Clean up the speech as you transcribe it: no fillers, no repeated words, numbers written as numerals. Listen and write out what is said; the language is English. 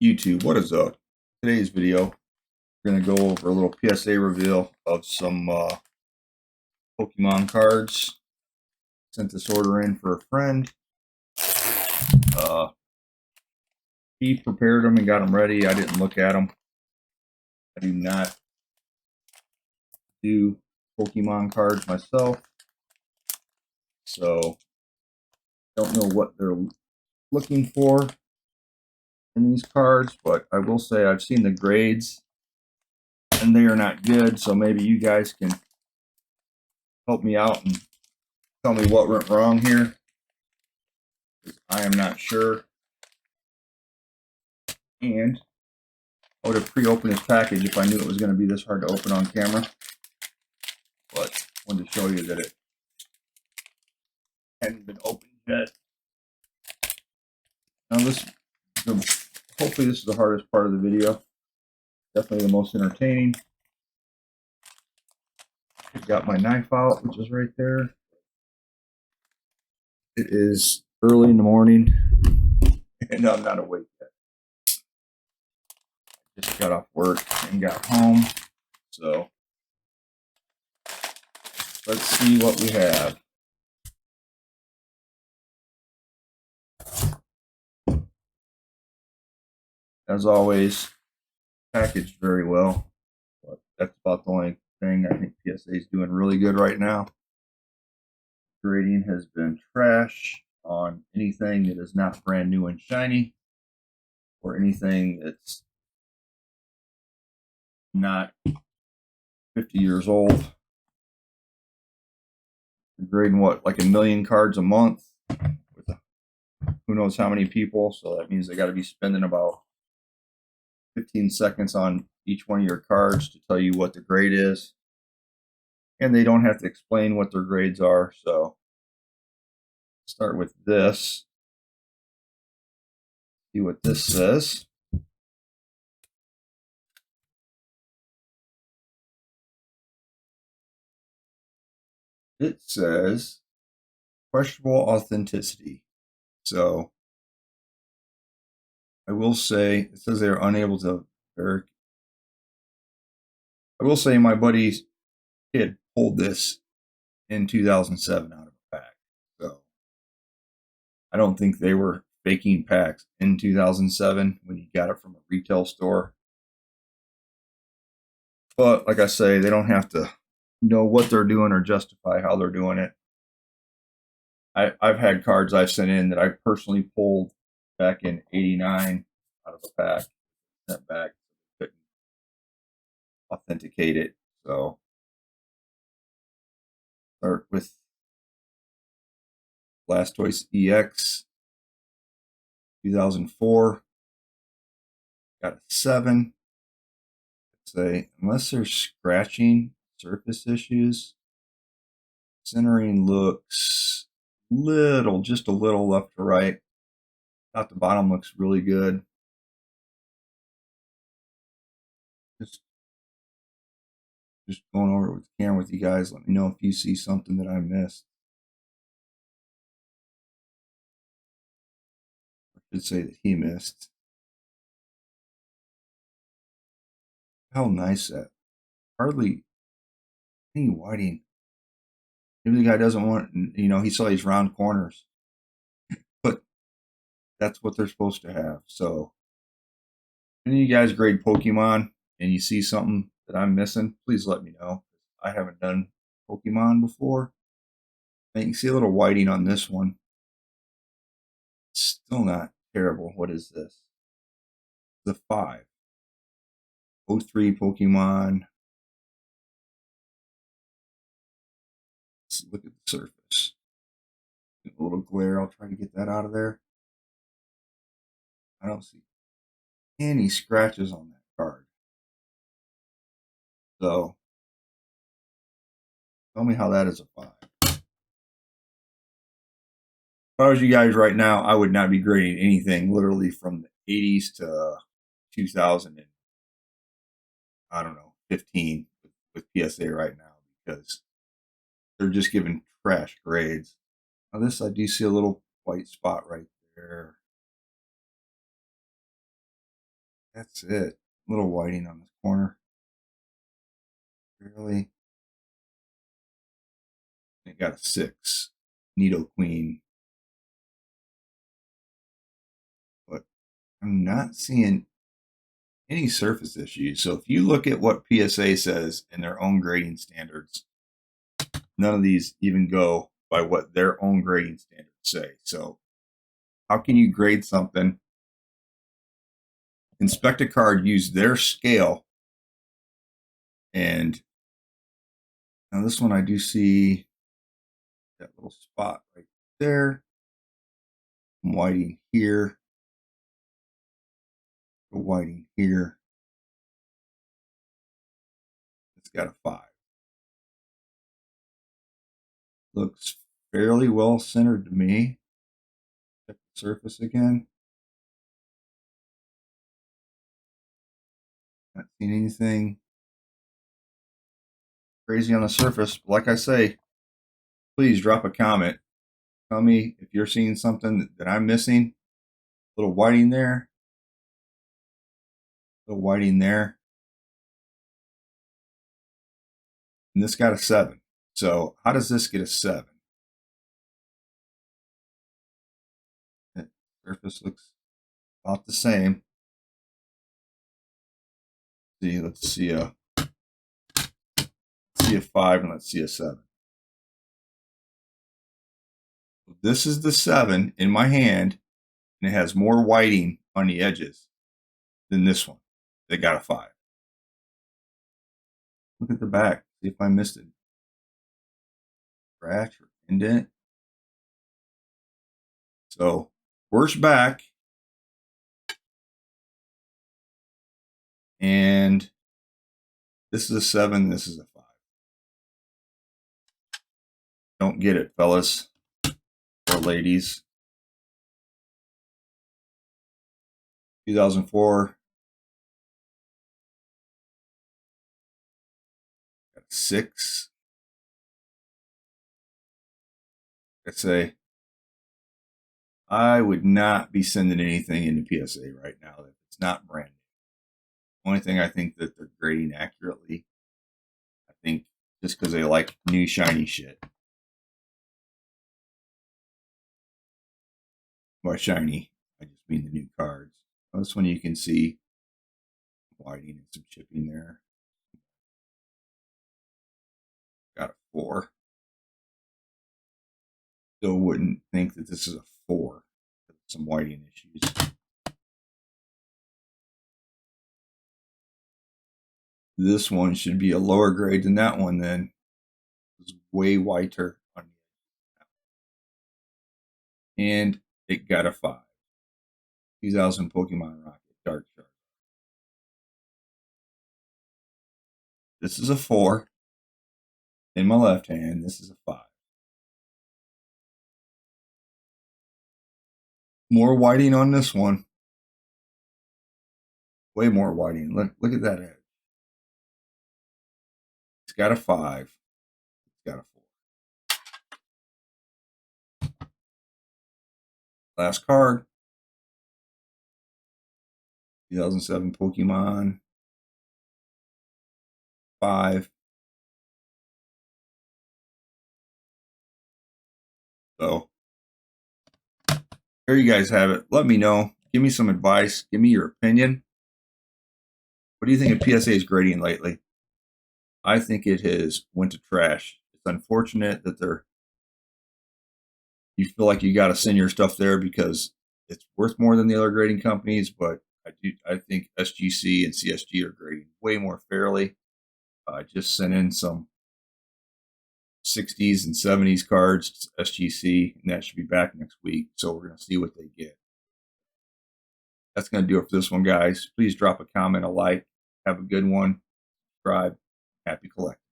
YouTube, what is up? Today's video, we're going to go over a little PSA reveal of some Pokemon cards. Sent this order in for a friend. He prepared them and got them ready. I didn't look at them. I do not do Pokemon cards myself, so don't know what they're looking for in these cards, but I will say I've seen the grades and they are not good, so maybe you guys can help me out and tell me what went wrong here, because I am not sure. And I would have pre-opened this package if I knew it was going to be this hard to open on camera, but I wanted to show you that it hadn't been opened yet. Now hopefully this is the hardest part of the video. Definitely the most entertaining. I've got my knife out, which is right there. It is early in the morning, and I'm not awake yet. Just got off work and got home, so let's see what we have. As always, packaged very well, but that's about the only thing. I think PSA is doing really good right now. Grading has been trash on anything that is not brand new and shiny, or anything that's not 50 years old. They're grading what, like 1 million cards a month with who knows how many people, so that means they got to be spending about 15 seconds on each one of your cards to tell you what the grade is, and they don't have to explain what their grades are. So start with this, see what this says. It says questionable authenticity. So I will say, it says they are unable to verify. I will say my buddy's kid pulled this in 2007 out of a pack. So I don't think they were faking packs in 2007 when you got it from a retail store. But like I say, they don't have to know what they're doing or justify how they're doing it. I've had cards I've sent in that I personally pulled back in '89 out of a pack, sent back, couldn't authenticate it. So start with Blastoise EX 2004. Got a 7. Say, unless there's scratching, surface issues, centering looks just a little left to right. Top to bottom looks really good. Just going over it with the camera with you guys. Let me know if you see something that I missed. I should say that he missed. How nice that. Hardly any whiting. Maybe the guy doesn't want, he saw these round corners, but that's what they're supposed to have. So, if any of you guys grade Pokemon and you see something that I'm missing, please let me know. I haven't done Pokemon before. And you can see a little whiting on this one. It's still not terrible. What is this? The 5. 03 Pokemon. Let's look at the surface. A little glare. I'll try to get that out of there. I don't see any scratches on that card. So, tell me how that is a 5. If I was you guys right now, I would not be grading anything literally from the 80s to 2000 and, I don't know, 15 with PSA right now, because they're just giving trash grades. Now this, I do see a little white spot right there. That's it. A little whiting on this corner. Really? It got a 6. Needle Queen. But I'm not seeing any surface issues. So if you look at what PSA says in their own grading standards, none of these even go by what their own grading standards say. So how can you grade something, inspect a card, use their scale, and now this one I do see that little spot right there. I'm whiting here, whiting here. It's got a 5. Looks fairly well centered to me. Check the surface again. Not seeing anything crazy on the surface. But like I say, please drop a comment. Tell me if you're seeing something that I'm missing. A little whiting there. A little whiting there. And this got a 7. So how does this get a 7? The surface looks about the same. Let's see a 5 and let's see a 7. This is the 7 in my hand, and it has more whiting on the edges than this one. They got a 5. Look at the back. See if I missed it. Scratch or indent. So worst back. And this is a 7. This is a 5. Don't get it, fellas or ladies. 2004. Got a 6. I say I would not be sending anything into PSA right now if it's not brand new. Only thing I think that they're grading accurately, I think just because they like new shiny shit. By shiny, I just mean the new cards. This one you can see whiting and some chipping there. Got a 4. Still wouldn't think that this is a 4. Some whiting issues. This one should be a lower grade than that one then. It's way whiter on the edge. And it got a 5. 2000 Pokemon Rocket Dark Shark. This is a 4 in my left hand. This is a 5. More whiting on this one. Way more whiting. Look at that edge. It's got a 5. It's got a 4. Last card. 2007 Pokemon 5. So there you guys have it. Let me know. Give me some advice. Give me your opinion. What do you think of PSA's grading lately? I think it has went to trash. It's unfortunate that you feel like you got to send your stuff there because it's worth more than the other grading companies, but I think SGC and CSG are grading way more fairly. I just sent in some 60s and 70s cards to SGC, and that should be back next week. So we're going to see what they get. That's going to do it for this one, guys. Please drop a comment, a like. Have a good one. Subscribe. Happy collecting.